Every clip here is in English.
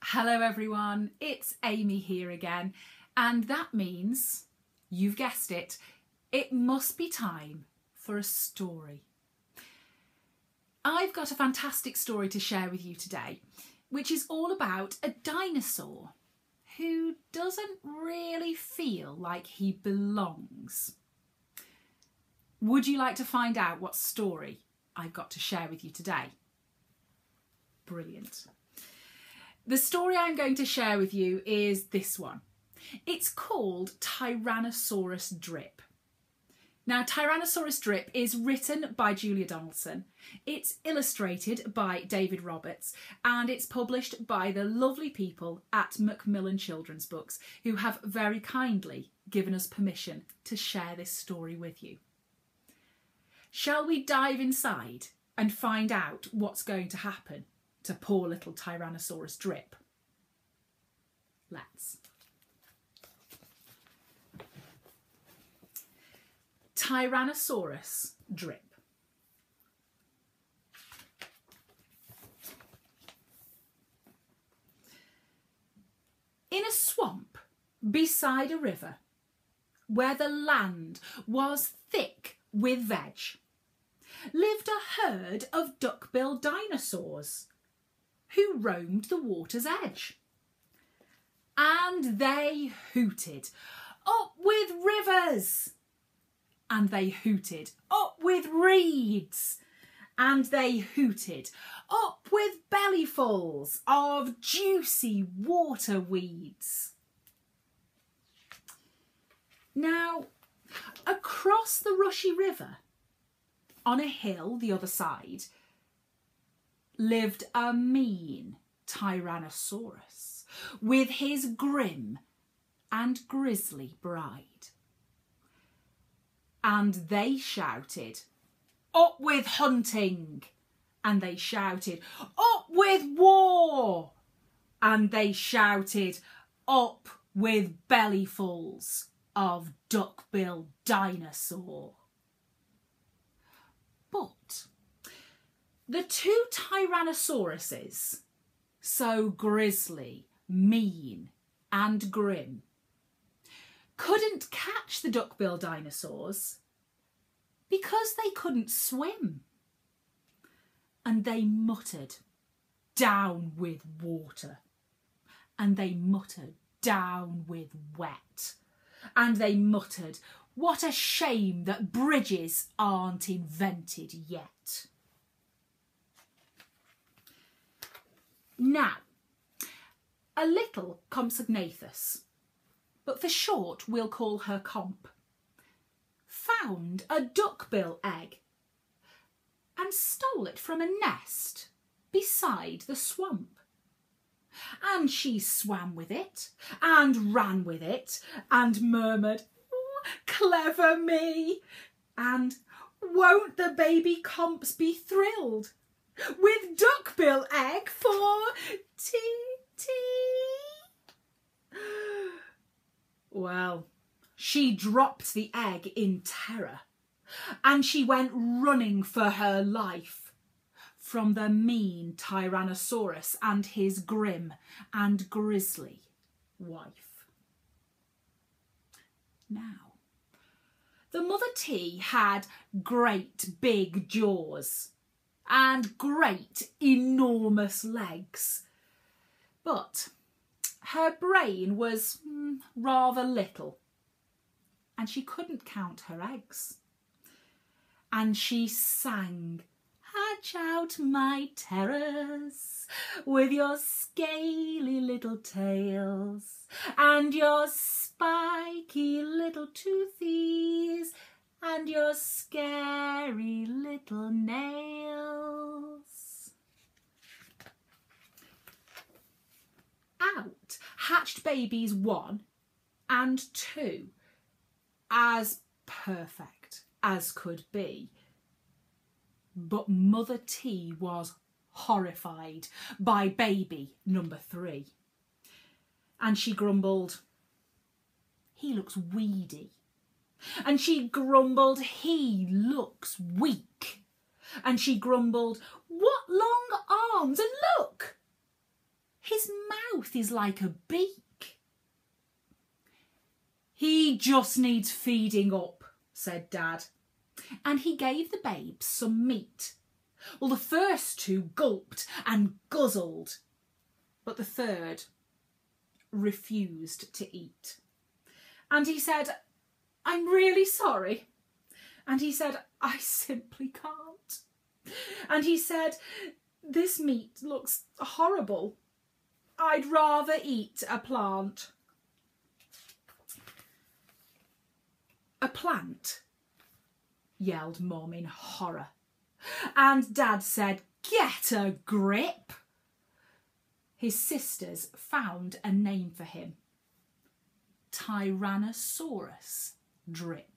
Hello everyone, it's Amy here again, and that means, you've guessed it, it must be time for a story. I've got a fantastic story to share with you today, which is all about a dinosaur who doesn't really feel like he belongs. Would you like to find out what story I've got to share with you today? Brilliant. The story I'm going to share with you is this one. It's called Tyrannosaurus Drip. Now, Tyrannosaurus Drip is written by Julia Donaldson, it's illustrated by David Roberts, and it's published by the lovely people at Macmillan Children's Books, who have very kindly given us permission to share this story with you. Shall we dive inside and find out what's going to happen to poor little Tyrannosaurus Drip? Let's. Tyrannosaurus Drip. In a swamp beside a river, where the land was thick with veg, lived a herd of duck-billed dinosaurs who roamed the water's edge. And they hooted, "Up with rivers!" And they hooted, "Up with reeds!" And they hooted, "Up with bellyfuls of juicy water weeds!" Now, across the rushy river, on a hill the other side, lived a mean Tyrannosaurus with his grim and grisly bride. And they shouted, "Up with hunting!" And they shouted, "Up with war!" And they shouted, "Up with bellyfuls of duck-billed dinosaur." But the two Tyrannosauruses, so grisly, mean and grim, couldn't catch the duck-billed dinosaurs because they couldn't swim. And they muttered, "Down with water." And they muttered, "Down with wet." And they muttered, "What a shame that bridges aren't invented yet." Now, a little Compsognathus, but for short we'll call her Comp, found a duckbill egg and stole it from a nest beside the swamp. And she swam with it and ran with it and murmured, "Clever me! And won't the baby Comps be thrilled with duckbill egg for tea?" Well, she dropped the egg in terror and she went running for her life from the mean Tyrannosaurus and his grim and grisly wife. Now, the mother T had great big jaws and great enormous legs, but her brain was rather little and she couldn't count her eggs. And she sang, "Hatch out my terrors with your scaly little tails and your spiky little toothies and your scary little nails." Out hatched babies 1 and 2, as perfect as could be. But Mother T was horrified by baby number 3. And she grumbled, "He looks weedy." And she grumbled, "He looks weak." And she grumbled, "What long arms, and look, His mouth is like a beak. He just needs feeding up, said Dad, and he gave the babes some meat. Well, the first two gulped and guzzled, but the third refused to eat. And he said, I'm really sorry. And he said, I simply can't. And he said, this meat looks horrible. I'd rather eat a plant. A plant? Yelled Mum in horror. And Dad said, get a grip. His sisters found a name for him. Tyrannosaurus Drip.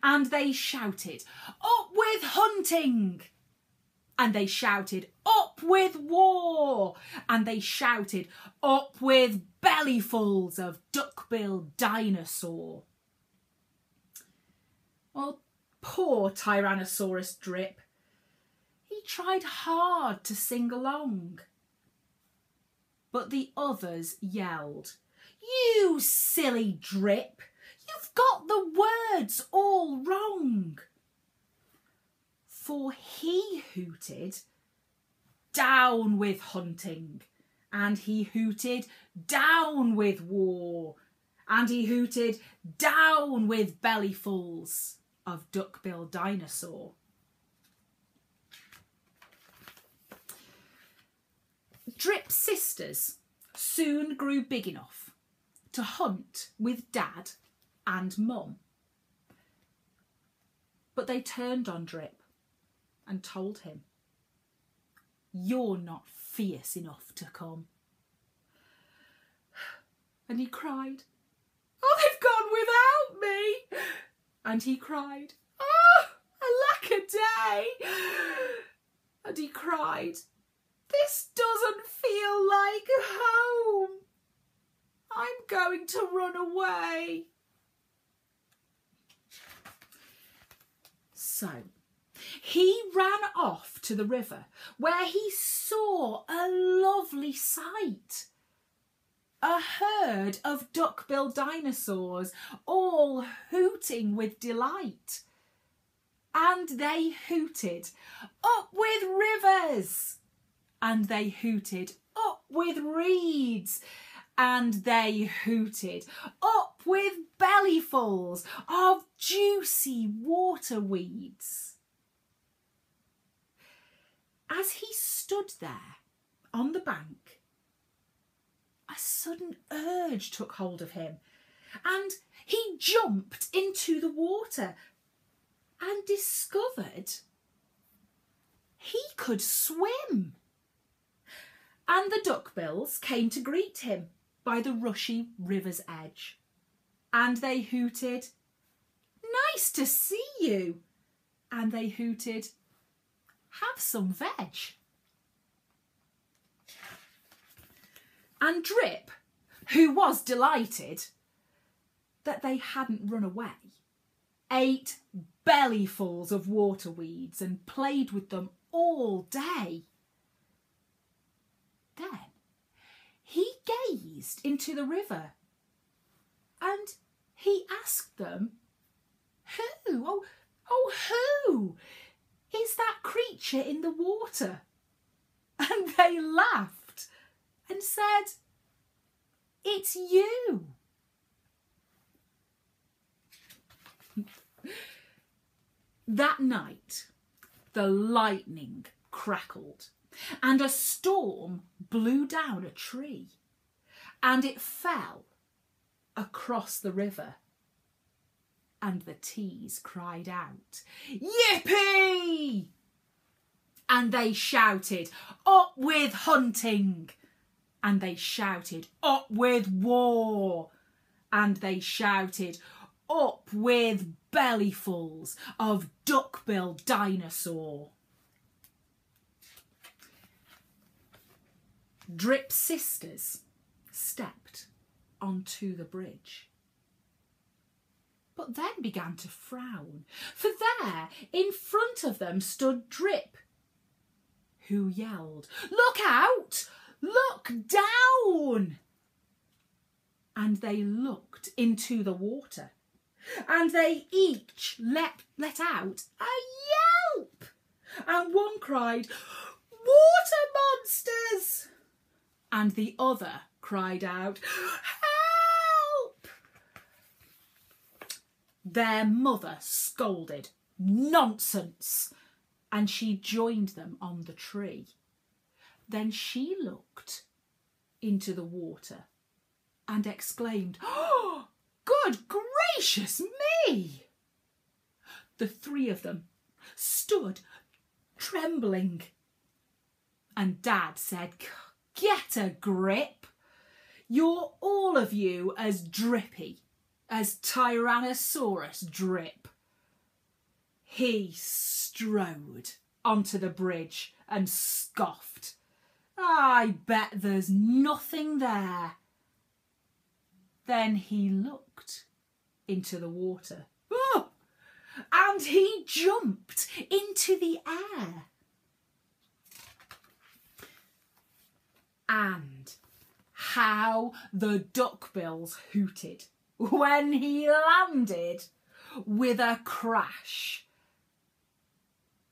And they shouted, up with hunting! And they shouted, up with war! And they shouted, up with bellyfuls of duck-billed dinosaur. Oh, poor Tyrannosaurus Drip. He tried hard to sing along. But the others yelled, you silly Drip! You've got the words all wrong. For he hooted, down with hunting, and he hooted, down with war, and he hooted, down with bellyfuls of duck-billed dinosaur. Drip's sisters soon grew big enough to hunt with Dad and Mum. But they turned on Drip and told him, you're not fierce enough to come. And he cried, oh, they've gone without me. And he cried, oh, alack-a-day. And he cried, this doesn't feel like home. I'm going to run away. So he ran off to the river where he saw a lovely sight. A herd of duck-billed dinosaurs all hooting with delight. And they hooted, up with rivers. And they hooted, up with reeds. And they hooted, up with bellyfuls of juicy water weeds. As he stood there on the bank, a sudden urge took hold of him, and he jumped into the water and discovered he could swim. And the duckbills came to greet him by the rushy river's edge, and they hooted, nice to see you. And they hooted, have some veg. And Drip, who was delighted that they hadn't run away, ate bellyfuls of water weeds and played with them all day. Then he gazed into the river and he asked them, who, who is that creature in the water? And they laughed and said, it's you. That night, the lightning crackled and a storm blew down a tree, and it fell across the river, and the T's cried out, yippee! And they shouted, up with hunting! And they shouted, up with war! And they shouted, up with bellyfuls of duck-billed dinosaur. Drip's sisters stepped onto the bridge, but then began to frown, for there in front of them stood Drip, who yelled, look out! Look down! And they looked into the water, and they each let out a yelp. And one cried, "Water monsters!" And the other cried out, "Help!" Their mother scolded, "Nonsense!" and she joined them on the tree. Then she looked into the water and exclaimed, "Oh, good gracious me!" The three of them stood trembling, and Dad said, "Get a grip. You're all of you as drippy as Tyrannosaurus Drip." He strode onto the bridge and scoffed. "I bet there's nothing there." Then he looked into the water. Oh, and he jumped into the air. And how the duckbills hooted when he landed with a crash.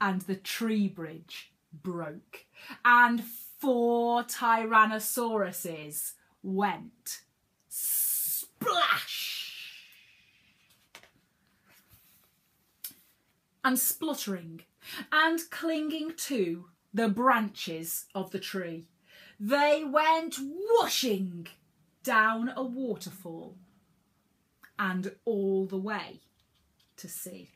And the tree bridge broke, and 4 Tyrannosauruses went splash. And spluttering and clinging to the branches of the tree, they went whooshing down a waterfall and all the way to sea.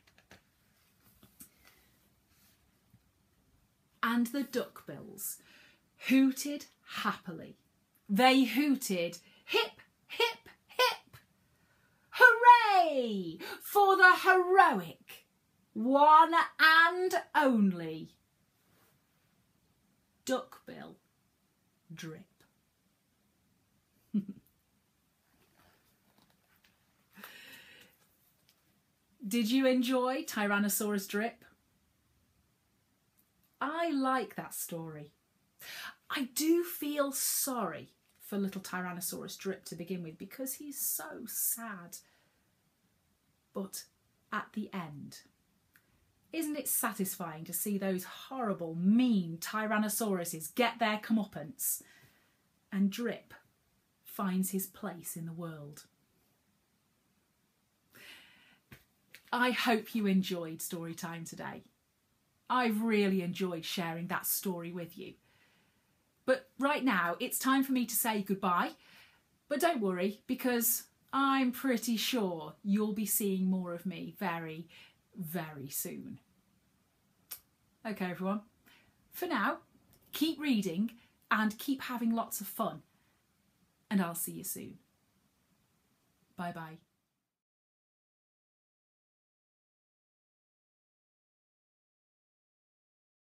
And the duckbills hooted happily. They hooted, "Hip, hip, hip! Hooray for the heroic one and only Duckbill Drip." Did you enjoy Tyrannosaurus Drip? I like that story. I do feel sorry for little Tyrannosaurus Drip to begin with because he's so sad. But at the end, isn't it satisfying to see those horrible, mean Tyrannosauruses get their comeuppance and Drip finds his place in the world? I hope you enjoyed story time today. I've really enjoyed sharing that story with you. But right now, it's time for me to say goodbye. But don't worry, because I'm pretty sure you'll be seeing more of me very, very soon. Okay, everyone. For now, keep reading and keep having lots of fun. And I'll see you soon. Bye-bye.